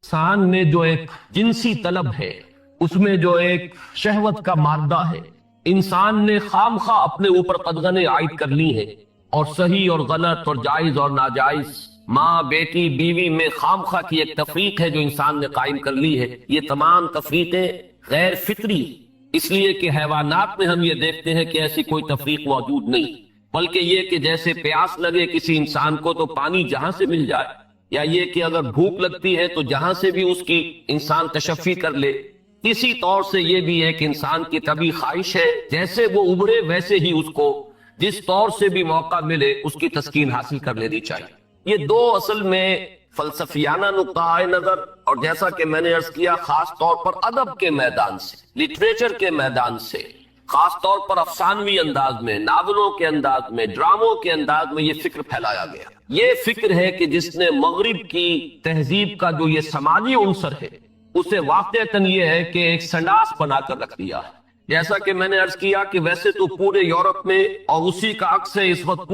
انسان میں جو ایک جنسی طلب ہے، اس میں جو ایک شہوت کا مادہ ہے، انسان نے خام خواہ اپنے اوپر قدغنیں عائد کر لی ہیں، اور صحیح اور غلط اور جائز اور ناجائز، ماں بیٹی بیوی میں خام خواہ کی ایک تفریق ہے جو انسان نے قائم کر لی ہے۔ یہ تمام تفریقیں غیر فطری، اس لیے کہ حیوانات میں ہم یہ دیکھتے ہیں کہ ایسی کوئی تفریق موجود نہیں، بلکہ یہ کہ جیسے پیاس لگے کسی انسان کو تو پانی جہاں سے مل جائے، یا یہ کہ اگر بھوک لگتی ہے تو جہاں سے بھی اس کی انسان تشفی کر لے، اسی طور سے یہ بھی ہے کہ انسان کی طبعی خواہش ہے جیسے وہ ابھرے ویسے ہی اس کو جس طور سے بھی موقع ملے اس کی تسکین حاصل کر لینی چاہیے۔ یہ دو اصل میں فلسفیانہ نقطہ نظر، اور جیسا کہ میں نے عرض کیا خاص طور پر ادب کے میدان سے، لٹریچر کے میدان سے، خاص طور پر افسانوی انداز میں، ناولوں کے انداز میں، ڈراموں کے انداز میں یہ فکر پھیلایا گیا۔ یہ فکر ہے کہ جس نے مغرب کی تہذیب کا جو یہ سماجی عنصر ہے اسے واقعتاً یہ ہے کہ ایک سنڈاس بنا کر رکھ دیا ہے۔ جیسا کہ میں نے عرض کیا کہ ویسے تو پورے یورپ میں اور اسی کا عکس ہے اس وقت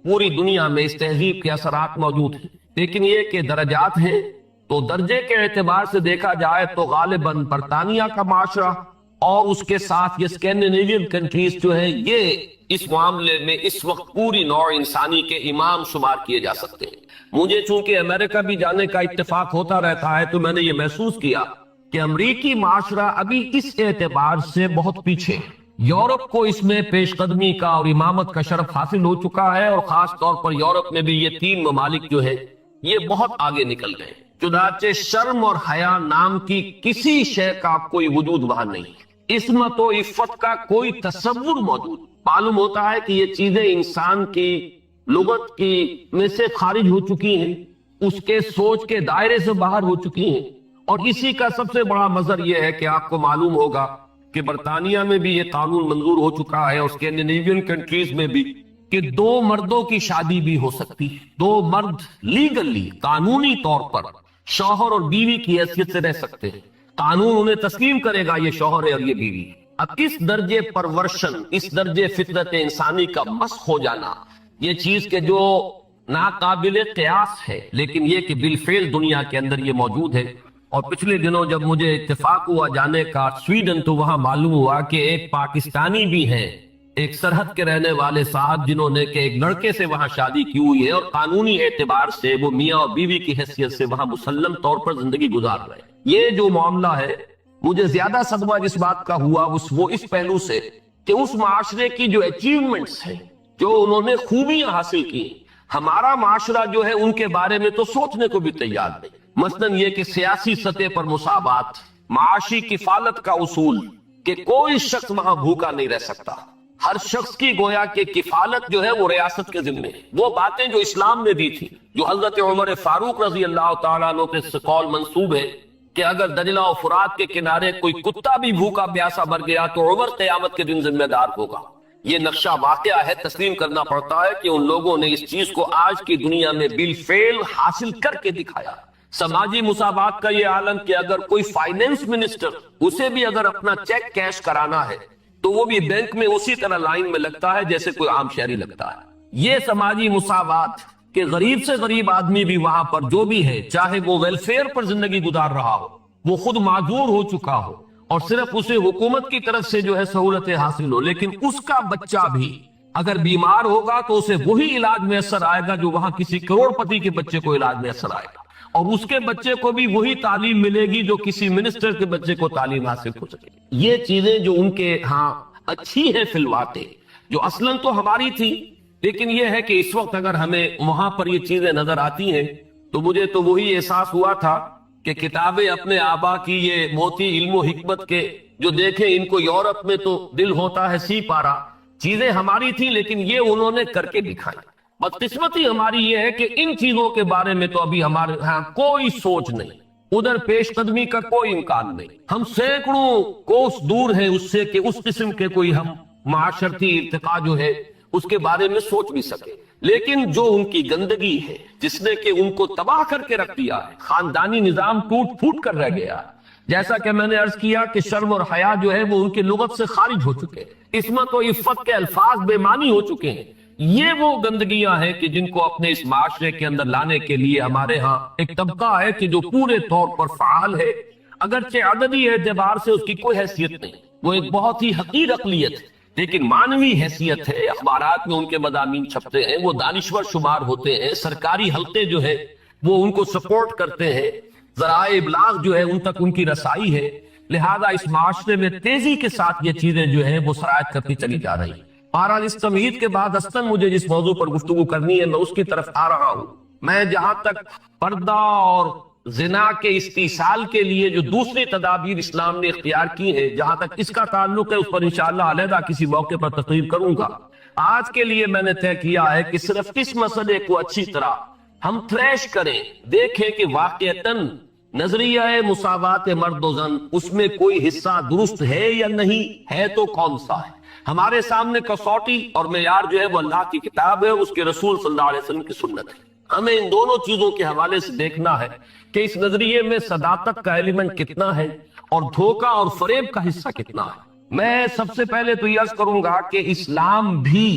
پوری دنیا میں اس تہذیب کے اثرات موجود ہیں، لیکن یہ کہ درجات ہیں، تو درجے کے اعتبار سے دیکھا جائے تو غالباً برطانیہ کا معاشرہ اور اس کے ساتھ یہ اسکینڈینیوین کنٹریز جو ہیں یہ اس معاملے میں اس وقت پوری نوع انسانی کے امام شمار کیے جا سکتے ہیں۔ مجھے چونکہ امریکہ بھی جانے کا اتفاق ہوتا رہتا ہے تو میں نے یہ محسوس کیا کہ امریکی معاشرہ ابھی اس اعتبار سے بہت پیچھے، یورپ کو اس میں پیش قدمی کا اور امامت کا شرف حاصل ہو چکا ہے، اور خاص طور پر یورپ میں بھی یہ تین ممالک جو ہے یہ بہت آگے نکل گئے، چنانچہ شرم اور حیا نام کی کسی شے کا کوئی وجود وہاں نہیں، عصمت و عفت کا کوئی تصور موجود۔ معلوم ہوتا ہے کہ یہ چیزیں انسان کی لغت کی میں سے خارج ہو چکی ہیں، اس کے سوچ کے دائرے سے باہر ہو چکی ہیں، اور اسی کا سب سے بڑا مظہر یہ ہے کہ آپ کو معلوم ہوگا کہ برطانیہ میں بھی یہ قانون منظور ہو چکا ہے اور اسکینڈینیوین کنٹریز میں بھی کہ دو مردوں کی شادی بھی ہو سکتی ہے، دو مرد لیگلی قانونی طور پر شوہر اور بیوی کی حیثیت سے رہ سکتے ہیں، قانون انہیں تسلیم کرے گا یہ شوہر ہے اور یہ بیوی۔ اب اس درجے پرورشن، اس درجے فطرت انسانی کا مسخ ہو جانا، یہ چیز کے جو ناقابل قیاس ہے، لیکن یہ کہ بالفعل دنیا کے اندر یہ موجود ہے۔ اور پچھلے دنوں جب مجھے اتفاق ہوا جانے کا سویڈن، تو وہاں معلوم ہوا کہ ایک پاکستانی بھی ہے، ایک سرحد کے رہنے والے صاحب جنہوں نے کہ ایک لڑکے سے وہاں شادی کی ہوئی ہے اور قانونی اعتبار سے وہ میاں اور بیوی کی حیثیت سے وہاں مسلم طور پر زندگی گزار رہے ہیں۔ یہ جو معاملہ ہے مجھے زیادہ صدمہ جس بات کا ہوا وہ اس پہلو سے کہ اس معاشرے کی جو اچیومنٹس ہیں، جو انہوں نے خوبیاں حاصل کی، ہمارا معاشرہ جو ہے ان کے بارے میں تو سوچنے کو بھی تیار نہیں۔ مثلاً یہ کہ سیاسی سطح پر مساوات، معاشی کفالت کا اصول کہ کوئی شخص وہاں بھوکا نہیں رہ سکتا، ہر شخص کی گویا کہ کفالت جو ہے وہ ریاست کے ذمہ ہے۔ وہ باتیں جو اسلام نے دی تھی، جو حضرت عمر فاروق رضی اللہ تعالیٰ عنہ کے قول منسوب ہے کہ اگر دجلہ و فرات کے کنارے کوئی کتا بھی بھوکا پیاسا مر گیا تو عمر قیامت کے دن ذمہ دار ہوگا۔ یہ نقشہ واقعہ ہے، تسلیم کرنا پڑتا ہے کہ ان لوگوں نے اس چیز کو آج کی دنیا میں بالفعل حاصل کر کے دکھایا۔ سماجی مساوات کا یہ عالم کہ اگر کوئی فائنینس منسٹر، اسے بھی اگر اپنا چیک کیش کرانا ہے تو وہ بھی بینک میں اسی طرح لائن میں لگتا ہے جیسے کوئی عام شہری لگتا ہے۔ یہ سماجی مساوات کہ غریب سے غریب آدمی بھی وہاں پر جو بھی ہے، چاہے وہ ویلفیئر پر زندگی گزار رہا ہو، وہ خود معذور ہو چکا ہو اور صرف اسے حکومت کی طرف سے جو ہے سہولتیں حاصل ہو، لیکن اس کا بچہ بھی اگر بیمار ہوگا تو اسے وہی علاج میسر آئے گا جو وہاں کسی کروڑ پتی کے بچے کو علاج میسر آئے گا، اور اس کے بچے کو بھی وہی تعلیم ملے گی جو کسی منسٹر کے بچے کو تعلیم حاصل ہو سکے۔ یہ چیزیں جو ان کے ہاں اچھی ہیں فی الواقع، جو اصلاً تو ہماری تھی، لیکن یہ ہے کہ اس وقت اگر ہمیں وہاں پر یہ چیزیں نظر آتی ہیں تو مجھے تو وہی احساس ہوا تھا کہ کتابیں اپنے آبا کی یہ موتی علم و حکمت کے جو دیکھیں ان کو یورپ میں تو دل ہوتا ہے سی پارا، چیزیں ہماری تھیں لیکن یہ انہوں نے کر کے دکھائی۔ بدقسمتی ہماری یہ ہے کہ ان چیزوں کے بارے میں تو ابھی ہمارے ہاں کوئی سوچ نہیں، ادھر پیش قدمی کا کوئی امکان نہیں، ہم سینکڑوں کوس دور ہیں اس سے کہ اس قسم کے کوئی ہم معاشرتی ارتقاء جو ہے اس کے بارے میں سوچ بھی سکے، لیکن جو ان کی گندگی ہے جس نے کہ ان کو تباہ کر کے رکھ دیا ہے، خاندانی نظام ٹوٹ پھوٹ کر رہ گیا ہے۔ جیسا کہ میں نے عرض کیا کہ شرم اور حیا جو ہے وہ ان کے لغت سے خارج ہو چکے ہیں، عصمت و عفت کے الفاظ بے معنی ہو چکے ہیں، یہ وہ گندگیاں ہیں کہ جن کو اپنے اس معاشرے کے اندر لانے کے لیے ہمارے ہاں ایک طبقہ ہے کہ جو پورے طور پر فعال ہے، اگرچہ عددی اعتبار سے اس کی کوئی حیثیت نہیں، وہ ایک بہت ہی حقیر اقلیت ہے، لیکن معنوی حیثیت ہے، اخبارات میں ان کے مضامین چھپتے ہیں، وہ دانشور شمار ہوتے ہیں، سرکاری حلقے جو ہے وہ ان کو سپورٹ کرتے ہیں، ذرائع ابلاغ جو ہے ان تک ان کی رسائی ہے، لہذا اس معاشرے میں تیزی کے ساتھ یہ چیزیں جو ہیں وہ سرایت کرتی چلی جا رہی ہیں۔ بہرحال اس تمہید کے بعد اصلاً مجھے جس موضوع پر گفتگو کرنی ہے میں اس کی طرف آ رہا ہوں۔ میں جہاں تک پردہ اور زنا کے استیصال کے لیے جو دوسری تدابیر اسلام نے اختیار کی ہیں، جہاں تک اس کا تعلق ہے اس پر انشاءاللہ علیحدہ کسی موقع پر تقریر کروں گا۔ آج کے لیے میں نے طے کیا ہے کہ صرف اس مسئلے کو اچھی طرح ہم تھریش کریں، دیکھیں کہ واقعتاً نظریہ مساوات مرد و زن اس میں کوئی حصہ درست ہے یا نہیں ہے، تو کون سا ہے۔ ہمارے سامنے کسوٹی اور معیار جو ہے وہ اللہ کی کتاب ہے، اس کے رسول صلی اللہ علیہ وسلم کی سنت ہے۔ ہمیں ان دونوں چیزوں کے حوالے سے دیکھنا ہے کہ اس نظریے میں صداقت کا ایلیمنٹ کتنا ہے اور دھوکہ اور فریب کا حصہ کتنا ہے۔ میں سب سے پہلے تو یہ عرض کروں گا کہ اسلام بھی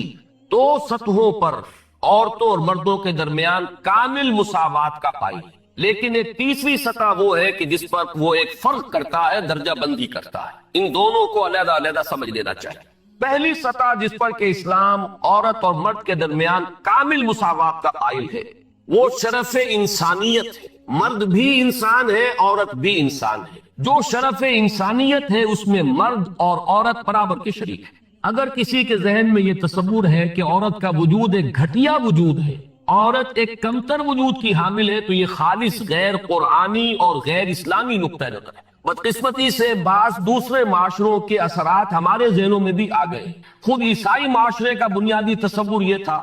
دو سطحوں پر عورتوں اور مردوں کے درمیان کامل مساوات کا قائل ہے، لیکن ایک تیسری سطح وہ ہے کہ جس پر وہ ایک فرق کرتا ہے، درجہ بندی کرتا ہے۔ ان دونوں کو علیحدہ علیحدہ سمجھ لینا چاہیے۔ پہلی سطح جس پر کہ اسلام عورت اور مرد کے درمیان کامل مساوات کا قائل ہے، وہ شرف انسانیت ہے۔ مرد بھی انسان ہے، عورت بھی انسان ہے۔ جو شرف انسانیت ہے اس میں مرد اور عورت برابر کے شریک ہیں۔ اگر کسی کے ذہن میں یہ تصور ہے کہ عورت کا وجود ایک گھٹیا وجود ہے، عورت ایک کمتر وجود کی حامل ہے، تو یہ خالص غیر قرآنی اور غیر اسلامی نقطہ نظر ہے۔ بدقسمتی سے بعض دوسرے معاشروں کے اثرات ہمارے ذہنوں میں بھی آ گئے۔ خود عیسائی معاشرے کا بنیادی تصور یہ تھا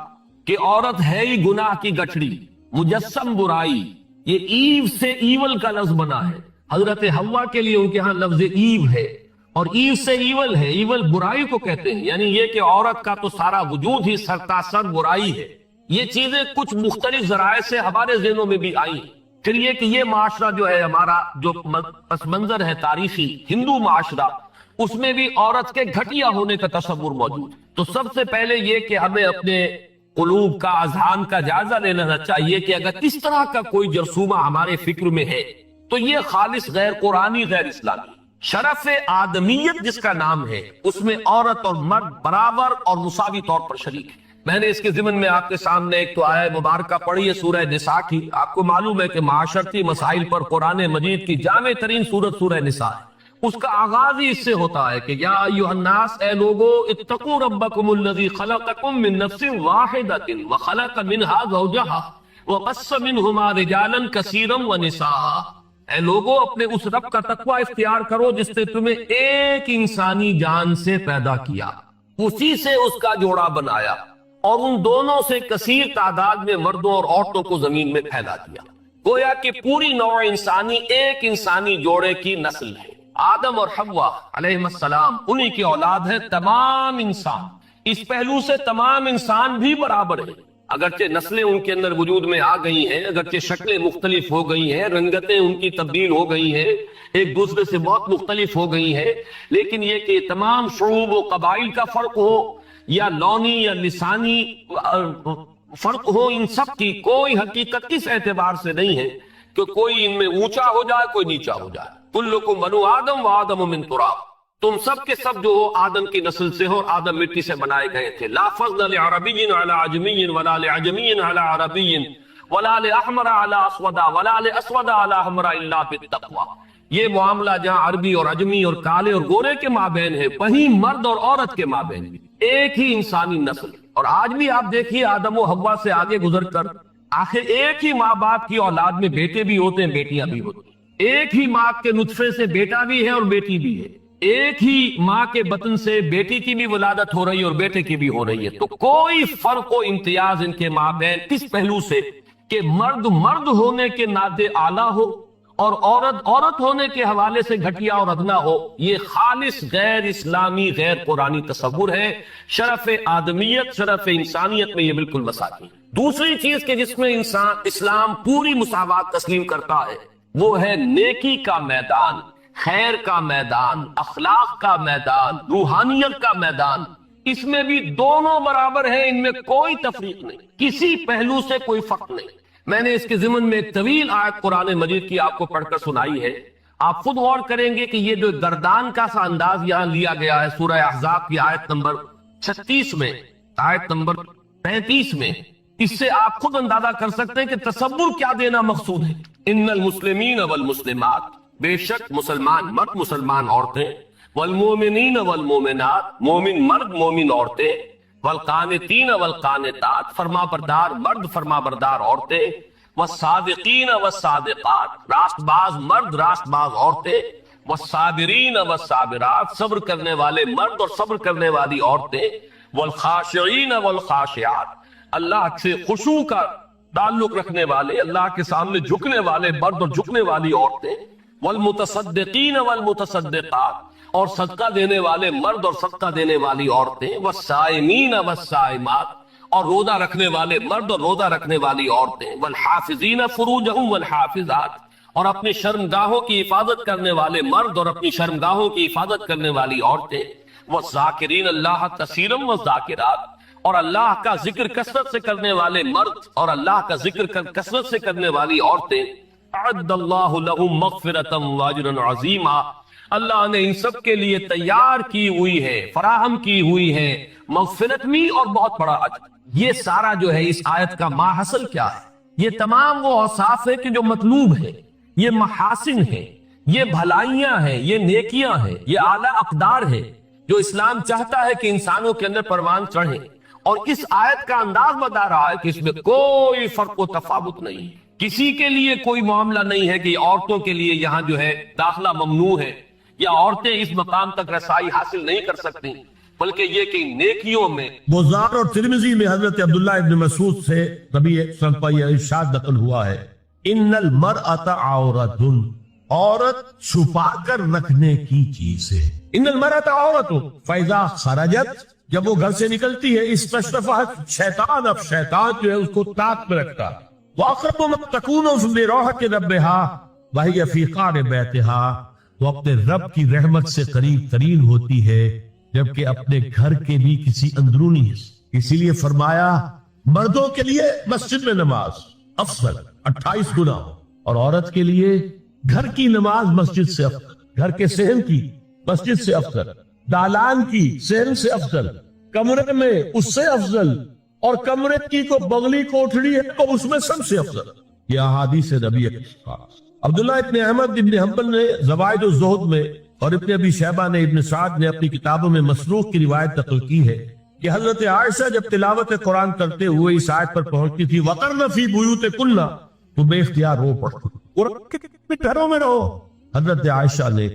کہ عورت ہے ہی گناہ کی گٹھڑی، مجسم برائی۔ یہ ایو سے ایول کا لفظ بنا ہے۔ حضرت حوا کے لیے ان کے ہاں لفظ ایو ہے، اور ایو سے ایول ہے، ایول برائی کو کہتے ہیں، یعنی یہ کہ عورت کا تو سارا وجود ہی سرتاسر برائی ہے۔ یہ چیزیں کچھ مختلف ذرائع سے ہمارے ذہنوں میں بھی آئی۔ پھر یہ کہ یہ معاشرہ جو ہے ہمارا، جو پس منظر ہے تاریخی ہندو معاشرہ، اس میں بھی عورت کے گھٹیا ہونے کا تصور موجود ہے۔ تو سب سے پہلے یہ کہ ہمیں اپنے قلوب کا، اذہان کا جائزہ لے لینا چاہیے کہ اگر اس طرح کا کوئی جرثومہ ہمارے فکر میں ہے تو یہ خالص غیر قرآنی، غیر اسلامی۔ شرف آدمیت جس کا نام ہے، اس میں عورت اور مرد برابر اور مساوی طور پر شریک ہے۔ میں نے اس کے ضمن میں آپ کے سامنے ایک تو آیت مبارکہ پڑھی ہے سورہ نساء کی۔ آپ کو معلوم ہے کہ معاشرتی مسائل پر قرآن مجید کی جامع ترین سورت سورہ نساء ہے۔ اس کا آغاز ہی اس سے ہوتا ہے کہ یا ایھا الناس، اے لوگو، اتقوا ربکم الذی خلقکم من نفس واحدۃ وخلق منها زوجہا وبث منہما رجالا کثیرا ونساء۔ اے لوگو، اپنے اس رب کا تقوی اختیار کرو جس نے تمہیں ایک انسانی جان سے پیدا کیا، اسی سے اس کا جوڑا بنایا، اور ان دونوں سے کثیر تعداد میں مردوں اور عورتوں کو زمین میں پھیلا دیا۔ گویا کہ پوری نوع انسانی ایک انسانی جوڑے کی نسل ہے۔ آدم اور حوا علیہ السلام انہی کی اولاد ہے۔ تمام انسان، اس پہلو سے تمام انسان بھی برابر ہیں، اگرچہ نسلیں ان کے اندر وجود میں آ گئی ہیں، اگرچہ شکلیں مختلف ہو گئی ہیں، رنگتیں ان کی تبدیل ہو گئی ہیں، ایک دوسرے سے بہت مختلف ہو گئی ہیں، لیکن یہ کہ تمام شعوب و قبائل کا فرق ہو یا لونی یا لسانی فرق ہو، ان سب کی کوئی حقیقت اس اعتبار سے نہیں ہے کہ کوئی ان میں اونچا ہو جائے، کوئی نیچا ہو جائے۔ کلکم بنو آدم و آدم من تراب، تم سب کے سب جو ہو آدم کی نسل سے ہو، اور آدم مٹی سے بنائے گئے تھے۔ لا فضل لعربی علی عجمی ولا لعجمی علی عربی ولا لاحمر علی اسود ولا لاسود علی احمر الا بالتقوی۔ یہ معاملہ جہاں عربی اور عجمی اور کالے اور گورے کے مابین ہے، وہیں مرد اور عورت کے مابین بھی ایک ہی انسانی نسل۔ اور آج بھی آپ دیکھیے آدم و حوا سے آگے گزر کر آخر ایک ہی ماں باپ کی اولاد میں بیٹے بھی ہوتے ہیں، بیٹیاں بھی ہوتی ہیں۔ ایک ہی ماں کے نطفے سے بیٹا بھی ہے اور بیٹی بھی ہے، ایک ہی ماں کے بطن سے بیٹی کی بھی ولادت ہو رہی ہے اور بیٹے کی بھی ہو رہی ہے۔ تو کوئی فرق و امتیاز ان کے مابین اس پہلو سے کہ مرد مرد ہونے کے ناطے اعلیٰ ہو اور عورت عورت ہونے کے حوالے سے گھٹیا اور ادنا ہو، یہ خالص غیر اسلامی، غیر قرآنی تصور ہے۔ شرف آدمیت، شرف انسانیت میں یہ بالکل مساوی۔ دوسری چیز کہ جس میں اسلام پوری مساوات تسلیم کرتا ہے، وہ ہے نیکی کا میدان، خیر کا میدان، اخلاق کا میدان، روحانیت کا میدان۔ اس میں بھی دونوں برابر ہیں، ان میں کوئی تفریق نہیں، کسی پہلو سے کوئی فرق نہیں۔ میں نے اس کے ضمن میں ایک طویل آیت قرآن مجید کی آپ کو پڑھ کر سنائی ہے، آپ خود غور کریں گے کہ یہ جو گردان کا سا انداز یہاں لیا گیا ہے سورہ احزاب کی آیت نمبر 36 میں، آیت نمبر 35 میں، اس سے آپ خود اندازہ کر سکتے ہیں کہ تصور کیا دینا مقصود ہے۔ ان المسلمین والمسلمات، بے شک مسلمان مرد مسلمان عورتیں، والمومنین والمومنات، مومن مرد مومن عورتیں، والقانتین والقانتات، فرما بردار مرد فرما بردار عورتیں، والصادقین والصادقات، راست باز مرد راست باز عورتیں، والصابرین والصابرات، صبر کرنے والے مرد اور صبر کرنے والی عورتیں، والخاشعین والخاشعات، اللہ سے خشوع کا تعلق رکھنے والے، اللہ کے سامنے جھکنے والے مرد اور جھکنے والی عورتیں، والمتصدقین والمتصدقات، اور صدقہ دینے والے مرد اور صدقہ دینے والی عورتیں، والصائمین والصائمات، اور روزہ رکھنے والے مرد اور روزہ رکھنے والی عورتیں، والحافظین فروجہم والحافظات، اور اپنی شرمگاہوں کی حفاظت کرنے والے مرد اور اپنی شرمگاہوں کی حفاظت کرنے والی عورتیں، والذاکرین اللہ کثیرا والذاکرات، اور اللہ کا ذکر کثرت سے کرنے والے مرد اور اللہ کا ذکر کثرت سے کرنے والی عورتیں، اعد اللہ لہم مغفرۃ واجرا عظیما، اللہ نے ان سب کے لیے تیار کی ہوئی ہے، فراہم کی ہوئی ہے مغفرت بھی اور بہت بڑا اجر۔ یہ سارا جو ہے اس آیت کا ماحصل کیا ہے؟ یہ تمام وہ اوصاف ہے کہ جو مطلوب ہے، یہ محاسن ہے، یہ بھلائیاں ہیں، یہ نیکیاں ہیں، یہ اعلیٰ اقدار ہے جو اسلام چاہتا ہے کہ انسانوں کے اندر پروان چڑھے، اور اس آیت کا انداز بتا رہا ہے کہ اس میں کوئی فرق و تفاوت نہیں، کسی کے لیے کوئی معاملہ نہیں ہے کہ عورتوں کے لیے یہاں جو ہے داخلہ ممنوع ہے یا عورتیں اس مقام تک رسائی حاصل نہیں کر سکتی، بلکہ یہ کہ نیکیوں میں۔ بزار اور ترمذی میں حضرت عبداللہ ابن مسعود سے نبی صلی اللہ علیہ وسلم یہ ارشاد نقل ہوا ہے، ان المرأۃ عورۃ، عورت چھپا کر رکھنے کی چیز ہے، ان المرأۃ عورۃ فاذا خرجت، جب وہ گھر سے نکلتی ہے، استشرفت شیطان، اب شیطان جو ہے اس کو طاق میں رکھتا، واقرب ما تکون بروحۃ ربہا وہی فی قعر بیتہا، وہ اپنے رب کی رحمت سے قریب ترین ہوتی ہے جبکہ اپنے گھر کے بھی کسی اندرونی حصے۔ اسی لیے فرمایا مردوں کے لیے مسجد میں نماز افضل 28 گنا، اور عورت کے لیے گھر کی نماز مسجد سے افضل، گھر کے صحن کی مسجد سے افضل، دالان کی صحن سے افضل، کمرے میں اس سے افضل، اور کمرے کی کو بغلی کوٹھڑی ہے تو اس میں سب سے افضل۔ یہ احادیث نبی عبداللہ ابن احمد ابن حنبل نے زوائد الزہد میں اور ابن ابی شیبہ نے ابن سعد نے اپنی کتابوں میں مسروق کی روایت نقل کی ہے کہ حضرت عائشہ جب تلاوت قرآن کرتے ہوئے اس آیت پر پہنچتی تھی وَقَرْنَ فِي بُيُوتِكُنَّ، تو بے اختیار رو پڑتی، گھروں میں رہو۔ حضرت عائشہ نے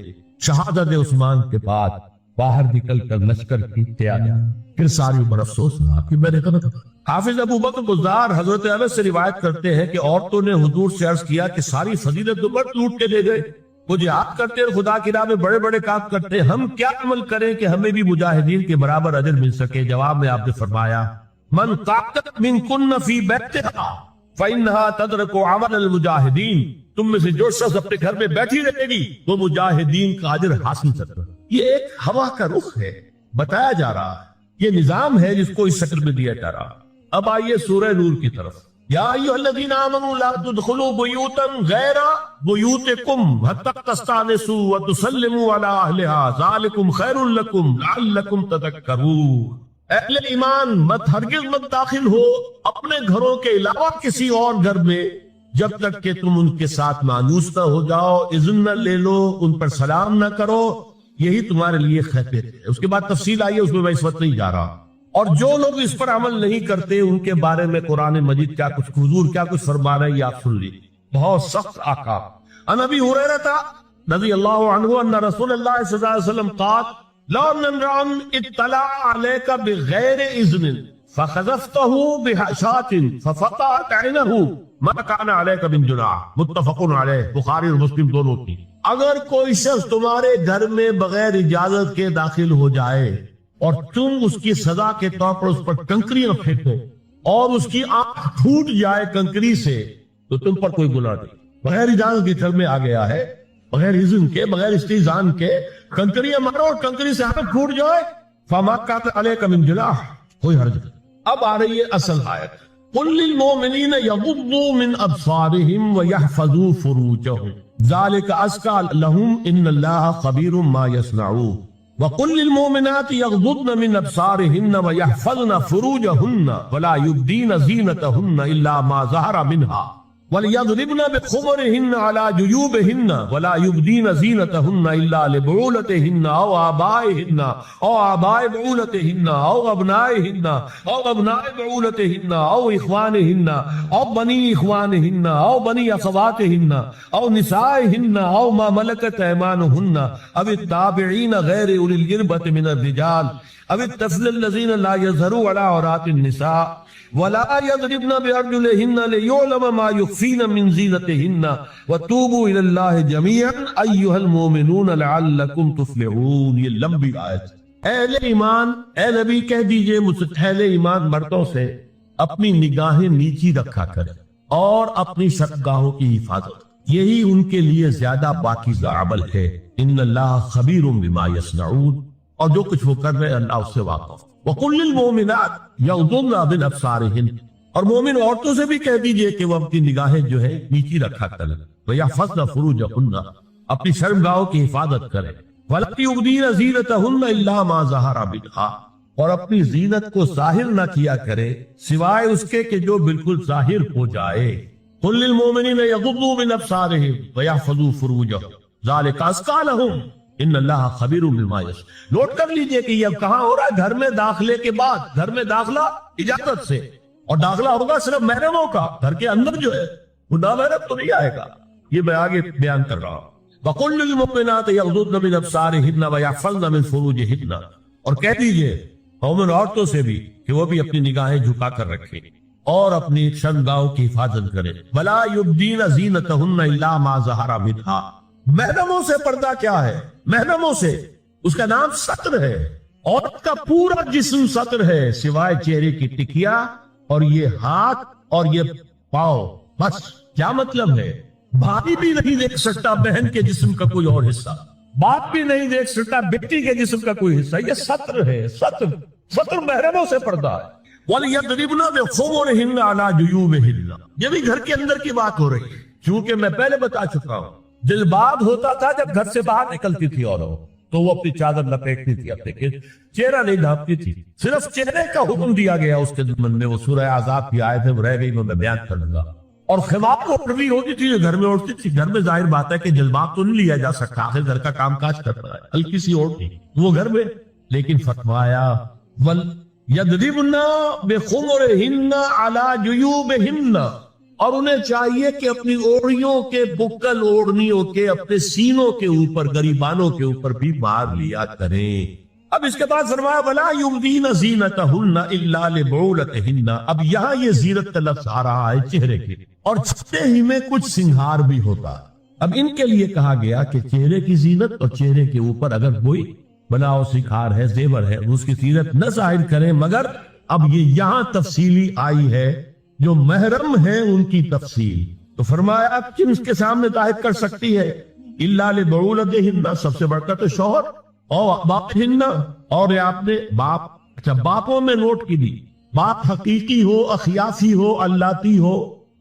شہادت عثمان کے بعد باہر نکل کر لشکر کی تیاری، پھر ساری عمر افسوس رہا کہ میں نے غلط۔ حافظ ابو بکر بزار حضرت انس سے روایت کرتے ہیں کہ عورتوں نے حضور سے عرض کیا کہ ساری فضیلت مرد لوٹ کے لے گئے، وہ جہاد کرتے اور خدا کی راہ میں بڑے بڑے کام کرتے، ہم کیا عمل کریں کہ ہمیں بھی مجاہدین کے برابر اجر مل سکے؟ جواب میں آپ نے فرمایا من قاتل منکن فی بیتہا فإنہا تدرک عمل المجاہدین، تم میں سے جو شخص اپنے گھر میں بیٹھی رہے گی وہ مجاہدین کا اجر حاصل کرتا۔ یہ ایک ہوا کا رخ ہے، بتایا جا رہا ہے، یہ نظام ہے جس کو اس شکل میں دیا جا رہا۔ اب آئیے سورہ نور کی طرف۔ یا ایھا الذین آمنوا لا تدخلوا بیوتا غیر بیوتکم حتی تستأنسوا وتسلموا علی اہلہا ذالکم خیر لکم لعلکم تذکرون۔ اہل ایمان مت ہرگز مت داخل ہو اپنے گھروں کے علاوہ کسی اور گھر میں جب تک کہ تم ان کے ساتھ مانوس نہ ہو جاؤ، اذن نہ لے لو، ان پر سلام نہ کرو، یہی تمہارے لیے خیر ہے۔ اس کے بعد تفصیل آئی ہے، اس میں میں اس وقت نہیں جا رہا۔ اور جو لوگ اس پر عمل نہیں کرتے ان کے بارے میں قرآن مجید کیا کچھ حضور کیا کچھ فرما رہے ہیں یہ آپ سن لیجیے، بہت سخت احکام۔ عن ابی ہریرہ رضی اللہ عنہ ان رسول اللہ صلی اللہ علیہ وسلم قال لو ان امرأ اطلع عليك بغیر اذن فخذفته بشاة ففقعت عینه ما كان عليك من جناح، متفق علیہ، بخاری اور مسلم دونوں کی۔ اگر کوئی شخص تمہارے گھر میں بغیر اجازت کے داخل ہو جائے اور تم اس کی سزا کے طور پر اس پر کنکریاں پھینکو اور اس کی آنکھ پھوٹ جائے کنکری سے تو تم پر کوئی گناہ نہیں۔ بغیر اجازت کے گھر میں آ گیا ہے، بغیر اذن کے، بغیر استئذان کے کنکریاں مارو اور کنکری سے آنکھ پھوٹ جائے، فما كان عليك من جناح، کوئی حرج نہیں۔ اب آ رہی ہے اصل آیت، قل للمؤمنین یغضوا من ابصارهم ویحفظوا فروجهم ذلك ازکی لهم ان اللہ خبیر ما یصنعون وقل للمؤمنات یغضضن من ابصارهن ویحفظن فروجهن ولا یبدین زینتهن الا ما ظهر منها وَلْيَضْرِبْنَ بِخُمُرِهِنَّ عَلَى جُيُوبِهِنَّ وَلَا يُبْدِينَ زِينَتَهُنَّ إِلَّا لِبُعُولَتِهِنَّ أَوْ آبَائِهِنَّ أَوْ آبَاءِ بُعُولَتِهِنَّ أَوْ أَبْنَائِهِنَّ أَوْ أَبْنَاءِ بُعُولَتِهِنَّ أَوْ إِخْوَانِهِنَّ أَوْ بَنِي إِخْوَانِهِنَّ أَوْ بَنِي أَخَوَاتِهِنَّ أَوْ نِسَائِهِنَّ أَوْ مَا مَلَكَتْ أَيْمَانُهُنَّ أَوِ التَّابِعِينَ غَيْرِ أُولِي الْإِرْبَةِ مِنَ الرِّجَالِ أَوِ الطَّفْلِ الَّذِينَ لَا يَظْهَرُونَ عَلَى عَوْرَاتِ النِّسَاءِ وَلَا يَضْرِبْنَ بِأَرْجُلِهِنَّ لِيُعْلَمَ مَا يُخْفِينَ مِنْ زِينَتِهِنَّ وَتُوبُوا إِلَى اللَّهِ جَمِيعًا أَيُّهَا الْمُؤْمِنُونَ لَعَلَّكُمْ تُفْلِحُونَ۔ یہ لمبی آیت۔ اہل ایمان، اے نبی کہہ دیجئے مجھ اہل ایمان مردوں سے اپنی نگاہیں نیچی رکھا کریں اور اپنی شرمگاہوں کی حفاظت، یہی ان کے لیے زیادہ پاکیزہ عمل ہے۔ ان اللہ خبیر بما یصنعون، اور جو کچھ وہ کر رہے ہیں اللہ اس سے واقف۔ وَقُلْ لِلْمُؤْمِنَاتِ یغضضن مِنْ أَبْصَارِهِنَّ، اور مومن عورتوں سے بھی کہہ دیجئے کہ وہ اپنی نگاہیں جو ہے نیچی رکھا کریں، وَيَحْفَظْنَ فُرُوجَهُنَّ، اپنی شرمگاہوں کی حفاظت کریں، وَلَا يُبْدِينَ زِينَتَهُنَّ إِلَّا مَا ظَهَرَ مِنْهَا، اور اپنی زینت کو ظاہر نہ کیا کرے سوائے اس کے کہ جو بالکل ظاہر ہو جائے۔ قُلْ لِلْمُؤْمِنِينَ يَغُضُّوا مِنْ أَبْصَارِهِمْ وَيَحْفَظُوا فُرُوجَهُمْ ذَلِكَ أَزْكَىٰ لَهُمْ ان اللہ خبیر بما یصنعون۔ نوٹ کر لیجئے کہ یہ اب کہاں ہو رہا ہے؟ گھر میں داخلے کے بعد، گھر میں داخلہ اجازت سے، اور داخلہ ہوگا صرف محرموں کا، گھر کے اندر جو ہے وہ نامحرم تو نہیں آئے گا۔ یہ میں آگے بیان کر رہا ہوں۔ وَقُلْ لِلْمُؤْمِنَاتِ يَغْضُضْنَ مِنْ أَبْصَارِهِنَّ وَيَحْفَظْنَ مِنْ فُرُوجِهِنَّ، اور کہہ دیجئے مومن عورتوں سے بھی کہ وہ بھی اپنی نگاہیں جھکا کر رکھیں اور اپنی شرمگاہوں کی حفاظت کریں۔ وَلَا يُبْدِينَ زِينَتَهُنَّ إِلَّا مَا ظَهَرَ مِنْهَا، محرموں سے پردہ کیا ہے؟ محرموں سے اس کا نام ستر ہے، عورت کا پورا جسم ستر ہے سوائے چہرے کی ٹکیا اور یہ ہاتھ اور یہ پاؤں، بس۔ کیا مطلب ہے؟ بھائی بھی نہیں دیکھ سکتا بہن کے جسم کا کوئی اور حصہ، باپ بھی نہیں دیکھ سکتا بیٹی کے جسم کا کوئی حصہ، یہ ستر ہے، ستر محرموں سے پردہ ہے۔ وَلْيَضْرِبْنَ بِخُمُرِهِنَّ عَلَى جُيُوبِهِنَّ، یہ بھی گھر کے اندر کی بات ہو رہی ہے، چونکہ میں پہلے بتا چکا ہوں جلباب ہوتا تھا جب گھر سے باہر نکلتی تھی عورت تو وہ اپنی چادر لپیٹتی تھی اپنے کے چہرہ نہیں ڈھانپتی تھی، صرف چہرے کا حکم دیا گیا اس کے ضمن میں۔ وہ سورہ احزاب کی آیت ہے، وہ رہ گئی، میں بیان کر دوں گا۔ اور خمار وہ پردی ہوتی تھی جو گھر میں اوڑھتی تھی، گھر میں ظاہر بات ہے کہ جلباب تو نہیں لیا جا سکتا، آخر گھر کا کام کاج کرتا ہے، ہلکی سی اوڑھتی وہ گھر میں، لیکن فرمایا وَلْيَضْرِبْنَ بِخُمُرِهِنَّ عَلَى جُيُوبِهِنَّ، اور انہیں چاہیے کہ اپنی اوڑھیوں کے، بکل اوڑھنیوں کے اپنے سینوں کے اوپر، گریبانوں کے اوپر بھی مار لیا کریں۔ اب اس کے بعد فرمایا وَلَا يُبْدِينَ زِينَتَهُنَّ إِلَّا لِبُعُولَتِهِنَّ، اب یہاں یہ زینت کا لفظ آ رہا ہے چہرے کے، اور چہرے ہی میں کچھ سنگھار بھی ہوتا۔ اب ان کے لیے کہا گیا کہ چہرے کی زینت اور چہرے کے اوپر اگر کوئی بناؤ سنگھار ہے، زیور ہے، اس کی زینت نہ ظاہر کریں، مگر اب یہ یہاں تفصیلی آئی ہے جو محرم ہیں ان کی تفصیل، تو فرمایا کن اس کے سامنے ظاہر کر سکتی ہے؟ الا لبعولتہن، سب سے بڑھ کر تو شوہر، اور ابائہن، اور یہ آپ نے باپ، اچھا باپوں میں نوٹ کی دی، باپ حقیقی ہو، اخیافی ہو، اللاتی ہو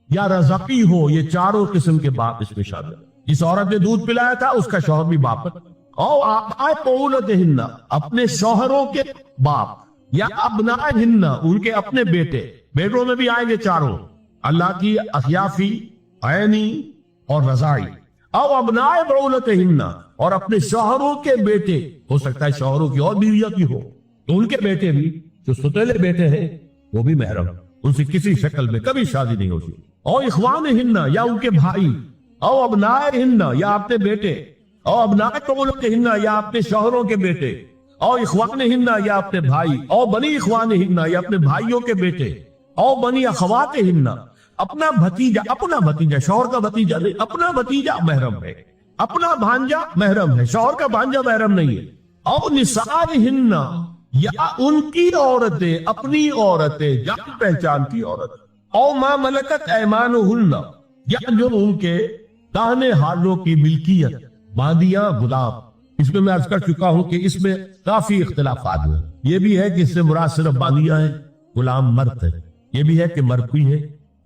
یا رضعی ہو، یہ چاروں قسم کے باپ اس میں شامل ہیں۔ جس عورت نے دودھ پلایا تھا اس کا شوہر بھی باپ ہے، اور آباء بعولتہن، اپنے شوہروں کے باپ، یا ابنائہن، ان کے اپنے بیٹے، بیٹوں میں بھی آئیں گے چاروں، اللہ کی، اخیافی، عینی اور رضائی، او ابناء بعولتہن، اور اپنے شوہروں کے بیٹے، ہو سکتا ہے شوہروں کی اور بیویاں کی ہو تو ان کے بیٹے بھی، جو ستیلے بیٹے ہیں وہ بھی محرم، ان سے کسی شکل میں کبھی شادی نہیں ہوتی، او اخوانہن، یا ان کے بھائی، او ابنائہن، یا اپنے بیٹے، او ابناء بعولتہن، یا اپنے شوہروں کے بیٹے، او اخوانہن، یا اپنے بھائی، او بنی اخوانہن، یا اپنے بھائیوں کے بیٹے، او بنی اخواتہن، اپنا بھتیجا، شوہر کا بھتیجا نہیں، اپنا بھتیجا محرم ہے، اپنا بھانجا محرم ہے، شوہر کا بھانجا محرم نہیں ہے، او نسائہن، یا ان کی عورتیں، اپنی عورتیں، جان پہچان کی عورت، او ما ملکت ایمانہن، یا جو ان کے داہنے ہاتھوں کی ملکیت، باندیاں، غلام۔ اس میں عرض کر چکا ہوں کہ اس میں کافی اختلافات ہیں۔ یہ بھی ہے کہ اس سے مراد صرف بالیہ ہے، غلام مرد ہے، یہ بھی ہے کہ مرکوی ہے،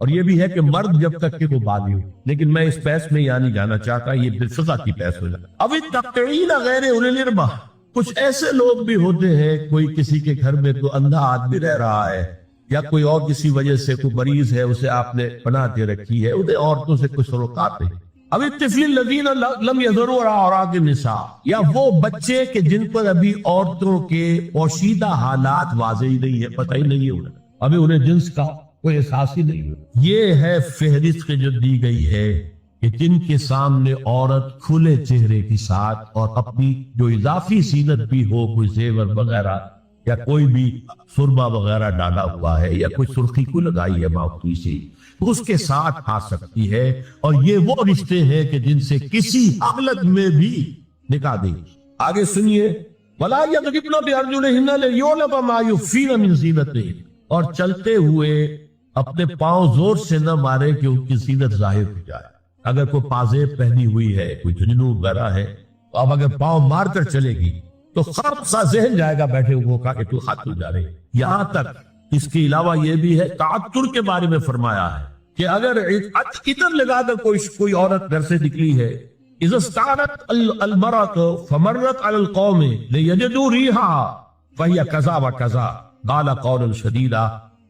اور یہ بھی ہے کہ مرد جب تک کہ وہ بالی ہو. لیکن میں اس بحث میں یہاں نہیں جانا چاہتا، یہ بالفقہ کی بحث ہو جائے. اب التقعین غیر اولی الارباح، کچھ ایسے لوگ بھی ہوتے ہیں، کوئی کسی کے گھر میں کوئی اندھا آدمی رہ رہا ہے یا کوئی اور کسی وجہ سے کوئی مریض ہے، اسے آپ نے پناہ دے رکھی ہے، انہیں عورتوں سے کچھ سلوکات نہیں. اب الطفل الذین لم یظہروا علی عورات النساء، یا وہ بچے کہ جن پر ابھی عورتوں کے پوشیدہ حالات واضح ہی نہیں ہے، پتہ ہی نہیں ہے انہیں، ابھی انہیں جنس کا کوئی احساس ہی نہیں ہے. یہ ہے فہرست جو دی گئی ہے کہ جن کے سامنے عورت کھلے چہرے کے ساتھ اور اپنی جو اضافی زینت بھی ہو، کوئی زیور وغیرہ یا کوئی بھی سرما وغیرہ ڈالا ہوا ہے یا کوئی سرخی کو لگائی ہے معقولی سی، اس کے ساتھ آ سکتی ہے. اور یہ وہ رشتے ہیں کہ جن سے کسی حالت میں بھی نکاح دیں. آگے سنیے، وَلَا يَضْرِبْنَ بِأَرْجُلِهِنَّ لِيُعْلَمَ مَا يُخْفِينَ مِنْ زِينَتِهِنَّ، اور چلتے ہوئے اپنے پاؤں زور سے نہ مارے کہ ان کی زینت ظاہر ہو جائے. اگر کوئی پازیب پہنی ہوئی ہے، کوئی جنو وغیرہ ہے، تو اب اگر پاؤں مار کر چلے گی تو خراب سا ذہن جائے گا بیٹھے ہوئے کا کہ تو خاتون جا رہے. یہاں تک اس کے علاوہ یہ بھی ہے، تعطر کے بارے میں فرمایا ہے کہ اگر عطر لگا کر کوئی عورت گھر سے نکلی ہے، اذا استعارت المرأة فمرت على القوم ليجدوا ريحها فهي كذا وكذا قال قولا شديدا.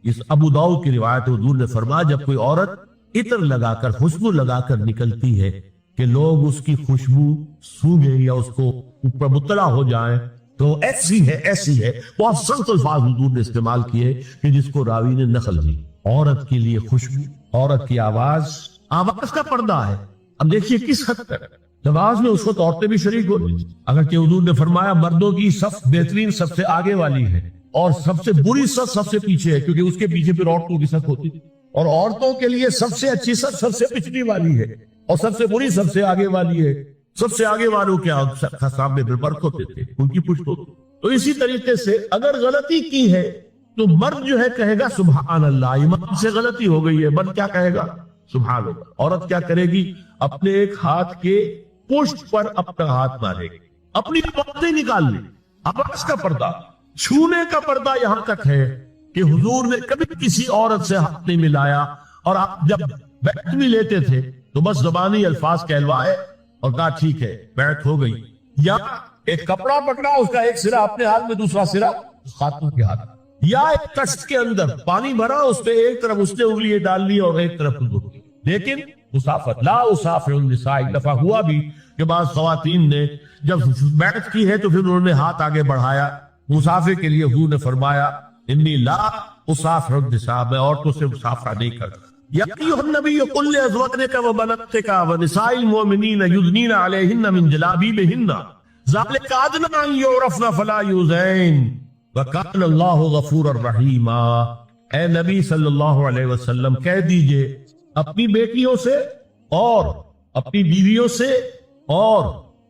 اس ابو داؤد کی روایت حضور نے فرمایا جب کوئی عورت عطر لگا کر خوشبو لگا کر نکلتی ہے کہ لوگ اس کی خوشبو سونگیں یا اس کو اوپر مطلع ہو جائیں تو ایسی ہے ایسی ہے. بہت سخت الفاظ حضور نے استعمال کیے کہ جس کو راوی نے نقل دی. عورت کے لیے خوشبو، عورت کی آواز کا پردہ ہے. اب دیکھیے کس حد تک نماز میں اس وقت عورتیں بھی شریک ہو رہی ہیں. اگر کہ حضور نے فرمایا مردوں کی صف بہترین سب سے آگے والی ہے اور سب سے بری صف سب سے پیچھے ہے، کیونکہ اس کے پیچھے پھر عورتوں کی صف ہوتی ہے، اور عورتوں کے لیے سب سے اچھی صف سب سے پچھلی والی ہے اور سب سے بری سب سے آگے والی ہے. سب سے آگے والوں کے سامنے پھر برق ہوتے تھے، ان کی پشت ہوتی. تو اسی طریقے سے اگر غلطی کی ہے تو مرد جو ہے کہے گا سبحان اللہ، امام سے غلطی ہو گئی ہے، مرد کیا کہے گا؟ سبحان اللہ. عورت کیا کرے گی؟ اپنے ایک ہاتھ کے پشت پر اپنا ہاتھ مارے گی، اپنی باتیں نکال لی. آواز کا پردہ، چھونے کا پردہ یہاں تک ہے کہ حضور نے کبھی کسی عورت سے ہاتھ نہیں ملایا، اور آپ جب بیعت بھی لیتے تھے تو بس زبانی الفاظ کہلوائے اور کہا ٹھیک ہے بیعت ہو گئی. یا ایک کپڑا پکڑا، اس کا ایک سرا اپنے ہاتھ میں دوسرا سرا خاتون کے ہاتھ، یا ایک کشت کے اندر پانی بھرا، اس پہ ایک طرف اس نے انگلی ڈال لی اور ایک طرف حضور کی. لیکن مسافت لا اسافر النساء، ایک دفعہ ہوا بھی کہ بعض خواتین نے جب بیعت کی ہے تو پھر انہوں نے ہاتھ آگے بڑھایا مسافر کے لیے. حضور نے فرمایا انی لا اسافر النساء، میں عورتوں سے مسافرہ نہیں کرتا. یا ایھا النبی قل لازواجک وبناتک ونساء المؤمنین یدنین علیہن من جلابیبہن ذلک ادنی ان یعرفن فلا یؤذین وکان اللہ غفورا رحیما. اے نبی صلی اللہ علیہ وسلم کہہ دیجئے اپنی بیٹیوں سے اور اپنی بیویوں سے اور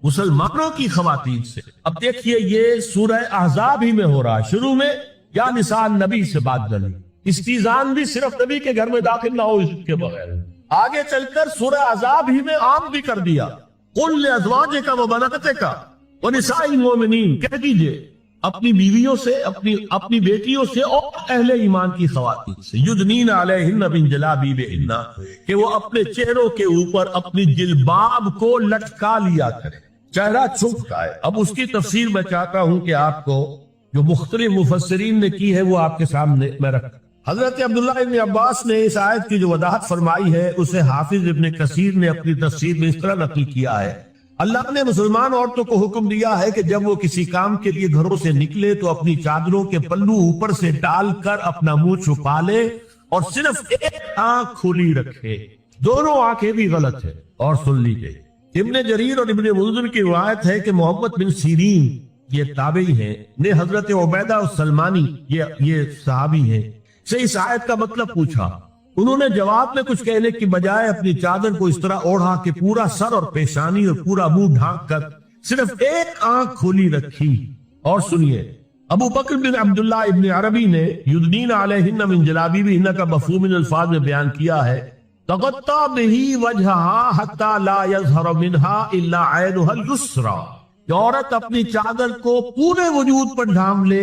مسلمانوں کی خواتین سے. اب دیکھیے یہ سورہ احزاب ہی میں ہو رہا ہے. شروع میں یا نساء نبی سے بات ڈلی، استیزان بھی صرف نبی کے گھر میں داخل نہ ہو اس کے بغیر. آگے چل کر سورہ احزاب ہی میں عام بھی کر دیا، قل لازواجک وبناتک ونساء المؤمنین، کہہ دیجئے اپنی بیویوں سے، اپنی بیٹیوں سے اور اہل ایمان کی خواتین سے، یدنین علیہن من جلابیبہن، کہ وہ اپنے چہروں کے اوپر اپنی جلباب کو لٹکا لیا کرے، چہرہ چھپتا ہے. اب اس کی تفسیر میں چاہتا ہوں کہ آپ کو جو مختلف مفسرین نے کی ہے وہ آپ کے سامنے میں رکھتا. حضرت عبداللہ ابن عباس نے اس آیت کی جو وضاحت فرمائی ہے اسے حافظ ابن کثیر نے اپنی تفسیر میں اس طرح نقل کیا ہے. اللہ نے مسلمان عورتوں کو حکم دیا ہے کہ جب وہ کسی کام کے لیے گھروں سے نکلے تو اپنی چادروں کے پلو اوپر سے ڈال کر اپنا منہ چھپا لے اور صرف ایک آنکھ کھلی رکھے. دونوں آنکھیں بھی غلط ہے اور سن لیجیے. ابن جریر اور ابن منذر کی روایت ہے کہ محمد بن سیرین یہ تابعی ہیں نے حضرت عبیدہ السلمانی یہ صحابی ہیں سے اس آیت کا مطلب پوچھا. انہوں نے جواب میں کچھ کہنے کی بجائے اپنی چادر کو اس طرح اوڑھا کہ پورا سر اور پیشانی اور پورا منہ ڈھانک کر صرف ایک آنکھ کھلی رکھی. اور سنیے ابو بکر بن عبداللہ ابن عربی نے یدنین علیہن من جلابیبہن کا مفہوم ان الفاظ میں بیان کیا ہے، تغطى به وجهها حتى لا يظهر منها الا عينها اليسرى، کہ عورت اپنی چادر کو پورے وجود پر ڈھانپ لے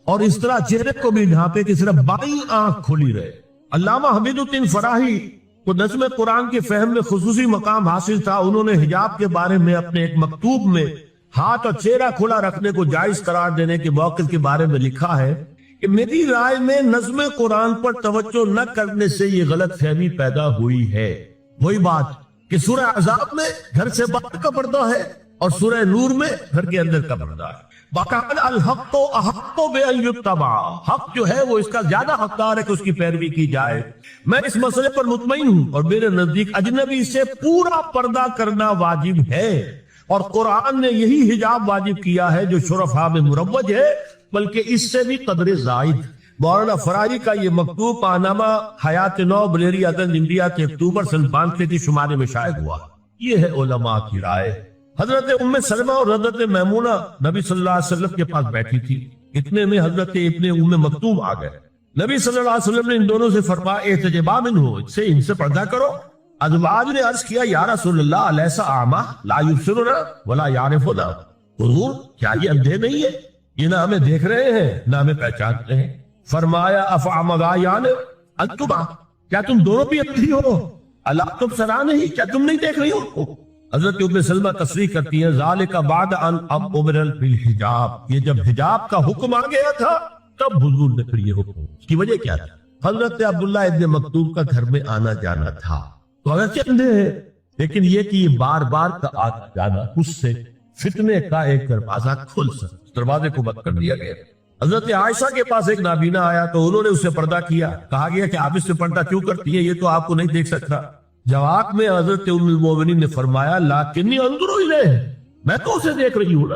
اور اس طرح چہرے کو بھی ڈھانپے کہ صرف بائیں آنکھ کھلی رہے۔ علامہ حمید الدین فراہی کو نظم قرآن کے فہم میں خصوصی مقام حاصل تھا۔ انہوں نے حجاب کے بارے میں اپنے ایک مکتوب میں ہاتھ اور چہرہ کھلا رکھنے کو جائز قرار دینے کے موقف کے بارے میں لکھا ہے کہ میری رائے میں نظم قرآن پر توجہ نہ کرنے سے یہ غلط فہمی پیدا ہوئی ہے۔ وہی بات کہ سورہ عذاب میں گھر سے باہر کا پردہ ہے اور سورہ نور میں گھر کے اندر کا پردہ ہے۔ باقاعدہ الحق تو احق بأن یتبع، حق جو ہے وہ اس کا زیادہ حقدار ہے کہ اس کی پیروی کی جائے۔ میں اس مسئلے پر مطمئن ہوں اور میرے نزدیک اجنبی سے پورا پردہ کرنا واجب ہے، اور قرآن نے یہی حجاب واجب کیا ہے جو شرفاء میں مروج ہے، بلکہ اس سے بھی قدر زائد۔ مولانا فراہی کا یہ مکتوب پانامہ حیات نو بلیری گنج انڈیا کے اکتوبر سن 92 کی شمارے میں شائع ہوا۔ یہ ہے علماء کی رائے۔ حضرت ام سلمہ اور حضرت میمونہ نبی صلی اللہ علیہ وسلم کے پاس بیٹھی تھی، اتنے میں حضرت ابن ام مکتوم آ گئے۔ نبی صلی اللہ علیہ وسلم نے ان دونوں سے فرمایا احتجبا منہ، ان سے پردہ کرو۔ ازواج نے عرض کیا یا رسول اللہ الیس اعمی لا یبصرنا ولا یعرفنا، حضور کیا یہ اندھے نہیں ہے؟ یہ نہ ہمیں دیکھ رہے ہیں نہ ہمیں پہچانتے ہیں۔ فرمایا افعمغایان انتما، کیا تم دونوں بھی اندھی ہو؟ الا تبصران ہی، کیا تم نہیں دیکھ رہی ہو؟ حضرت ام سلمہ تصریح کرتی ہیں ذالک بعد ان امر بالحجاب، یہ جب حجاب کا حکم آ گیا تھا تب حضور نے پھر یہ حکم، اس کی وجہ کیا تھا؟ حضرت عبداللہ ابن مکتوم کا گھر میں آنا جانا تھا، تو اگرچہ اندھے ہیں لیکن یہ کہ یہ بار بار کا آنا جانا اس سے فتنے کا ایک دروازہ کھل سکتا، اس دروازے کو بند کر دیا گیا۔ حضرت عائشہ کے پاس ایک نابینا آیا تو انہوں نے اسے پردہ کیا، کہا گیا کہ آپ اس سے پردہ کیوں کرتی ہیں، یہ تو آپ کو نہیں دیکھ سکتا۔ جواب میں حضرت ام المومنین نے فرمایا لیکنی انظر الیہ، میں تو اسے دیکھ رہی ہوں نا،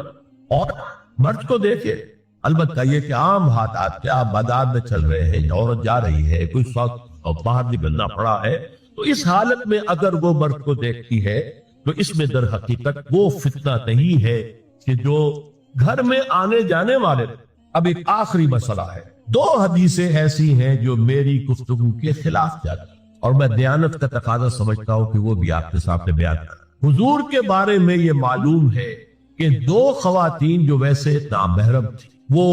اور مرد کو دیکھے۔ البتہ یہ کہ عام حالات کے آپ بازار میں چل رہے ہیں، عورت جا رہی ہے، کوئی وقت اور باہر نکلنا پڑا ہے، تو اس حالت میں اگر وہ مرد کو دیکھتی ہے تو اس میں در حقیقت وہ فتنہ نہیں ہے کہ جو گھر میں آنے جانے والے۔ اب ایک آخری مسئلہ ہے، دو حدیثیں ایسی ہیں جو میری گفتگو کے خلاف جاتی ہیں اور میں دیانت کا تقاضا سمجھتا ہوں کہ وہ بھی آپ کے سامنے بیان کروں۔ حضور کے بارے میں یہ معلوم ہے کہ دو خواتین جو ویسے نامحرم تھی وہ